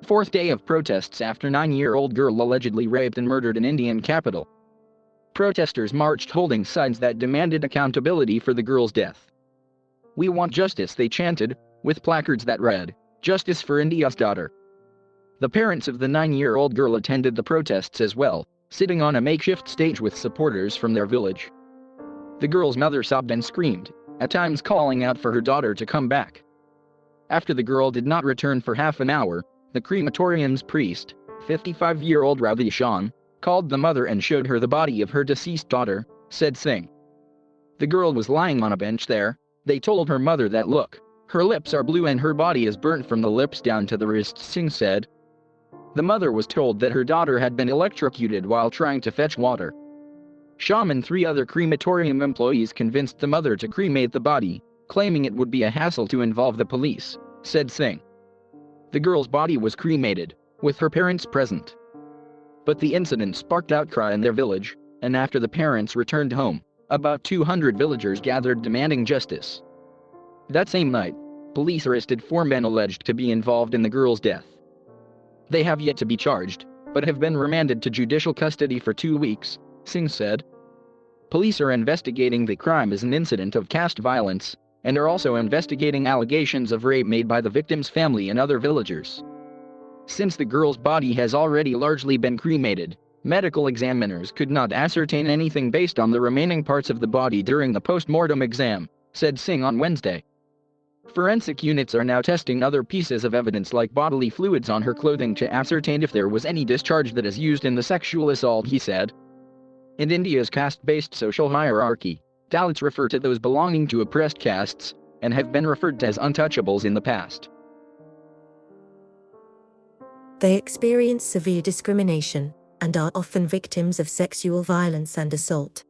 Fourth day of protests after 9-year-old girl allegedly raped and murdered in Indian capital. Protesters marched holding signs that demanded accountability for the girl's death. "We want justice," they chanted, with placards that read, "Justice for India's daughter." The parents of the 9-year-old girl attended the protests as well, sitting on a makeshift stage with supporters from their village. The girl's mother sobbed and screamed, at times calling out for her daughter to come back. After the girl did not return for half an hour, the crematorium's priest, 55-year-old Ravi Shan, called the mother and showed her the body of her deceased daughter, said Singh. The girl was lying on a bench there. They told her mother that look, her lips are blue and her body is burnt from the lips down to the wrists, Singh said. The mother was told that her daughter had been electrocuted while trying to fetch water. Sham and 3 other crematorium employees convinced the mother to cremate the body, claiming it would be a hassle to involve the police, said Singh. The girl's body was cremated, with her parents present. But the incident sparked outcry in their village, and after the parents returned home, about 200 villagers gathered demanding justice. That same night, police arrested 4 men alleged to be involved in the girl's death. They have yet to be charged, but have been remanded to judicial custody for 2 weeks, Singh said. Police are investigating the crime as an incident of caste violence, and are also investigating allegations of rape made by the victim's family and other villagers. Since the girl's body has already largely been cremated, medical examiners could not ascertain anything based on the remaining parts of the body during the post-mortem exam, said Singh on Wednesday. Forensic units are now testing other pieces of evidence like bodily fluids on her clothing to ascertain if there was any discharge that is used in the sexual assault, he said. In India's caste-based social hierarchy, Dalits refer to those belonging to oppressed castes, and have been referred to as untouchables in the past. They experience severe discrimination, and are often victims of sexual violence and assault.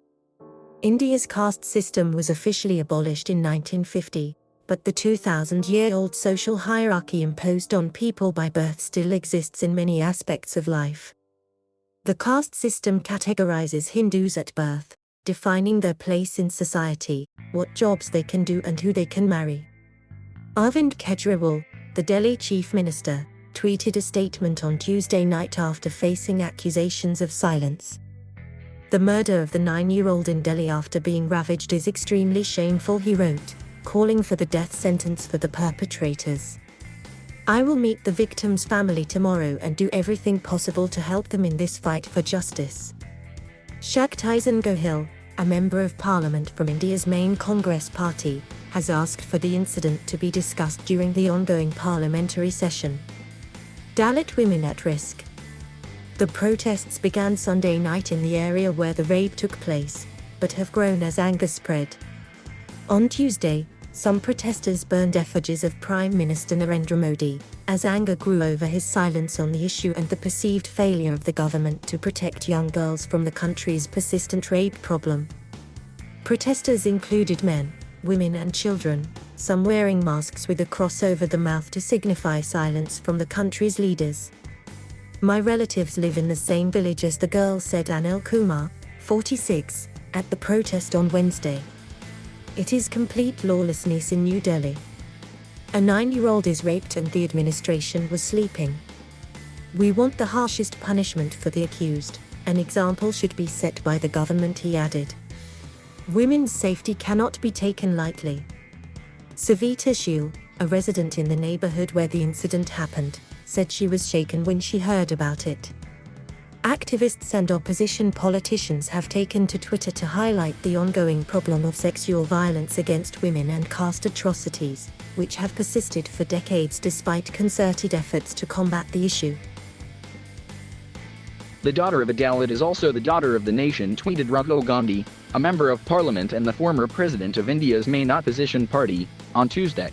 India's caste system was officially abolished in 1950, but the 2,000-year-old social hierarchy imposed on people by birth still exists in many aspects of life. The caste system categorizes Hindus at birth, defining their place in society, what jobs they can do and who they can marry. Arvind Kejriwal, the Delhi chief minister, tweeted a statement on Tuesday night after facing accusations of silence. The murder of the 9-year-old in Delhi after being ravaged is extremely shameful, he wrote, calling for the death sentence for the perpetrators. I will meet the victim's family tomorrow and do everything possible to help them in this fight for justice. Shaktisan Gohil, a member of parliament from India's main Congress party, has asked for the incident to be discussed during the ongoing parliamentary session. Dalit women at risk. The protests began Sunday night in the area where the rape took place, but have grown as anger spread. On Tuesday, some protesters burned effigies of Prime Minister Narendra Modi, as anger grew over his silence on the issue and the perceived failure of the government to protect young girls from the country's persistent rape problem. Protesters included men, women and children, some wearing masks with a cross over the mouth to signify silence from the country's leaders. My relatives live in the same village as the girl, said Anil Kumar, 46, at the protest on Wednesday. It is complete lawlessness in New Delhi. A 9-year-old is raped and the administration was sleeping. We want the harshest punishment for the accused. An example should be set by the government, he added. Women's safety cannot be taken lightly. Savita Shil, a resident in the neighborhood where the incident happened, said she was shaken when she heard about it. Activists and opposition politicians have taken to Twitter to highlight the ongoing problem of sexual violence against women and caste atrocities, which have persisted for decades despite concerted efforts to combat the issue. The daughter of a Dalit is also the daughter of the nation, tweeted Rahul Gandhi, a member of parliament and the former president of India's main opposition party, on Tuesday.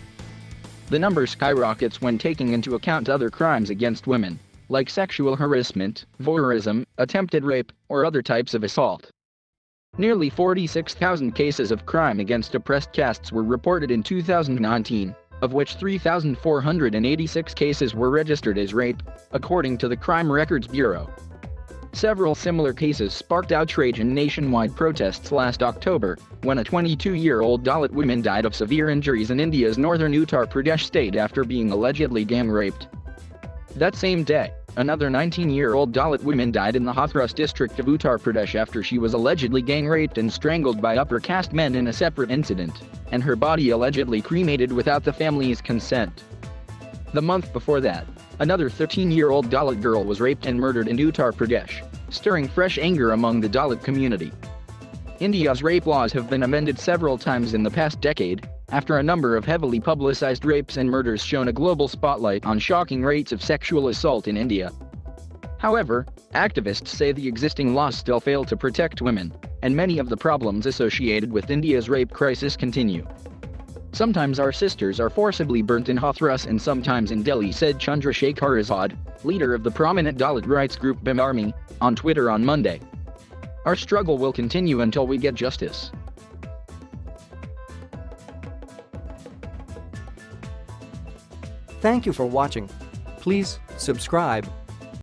The number skyrockets when taking into account other crimes against women, like sexual harassment, voyeurism, attempted rape, or other types of assault. Nearly 46,000 cases of crime against oppressed castes were reported in 2019, of which 3,486 cases were registered as rape, according to the Crime Records Bureau. Several similar cases sparked outrage and nationwide protests last October, when a 22-year-old Dalit woman died of severe injuries in India's northern Uttar Pradesh state after being allegedly gang raped. That same day, another 19-year-old Dalit woman died in the Hathras district of Uttar Pradesh after she was allegedly gang raped and strangled by upper caste men in a separate incident, and her body allegedly cremated without the family's consent. The month before that, another 13-year-old Dalit girl was raped and murdered in Uttar Pradesh, stirring fresh anger among the Dalit community. India's rape laws have been amended several times in the past decade, after a number of heavily publicized rapes and murders shone a global spotlight on shocking rates of sexual assault in India. However, activists say the existing laws still fail to protect women, and many of the problems associated with India's rape crisis continue. Sometimes our sisters are forcibly burnt in Hathras and sometimes in Delhi, said Chandrasekhar Azad, leader of the prominent Dalit rights group BHIM Army, on Twitter on Monday. Our struggle will continue until we get justice. Thank you for watching. Please subscribe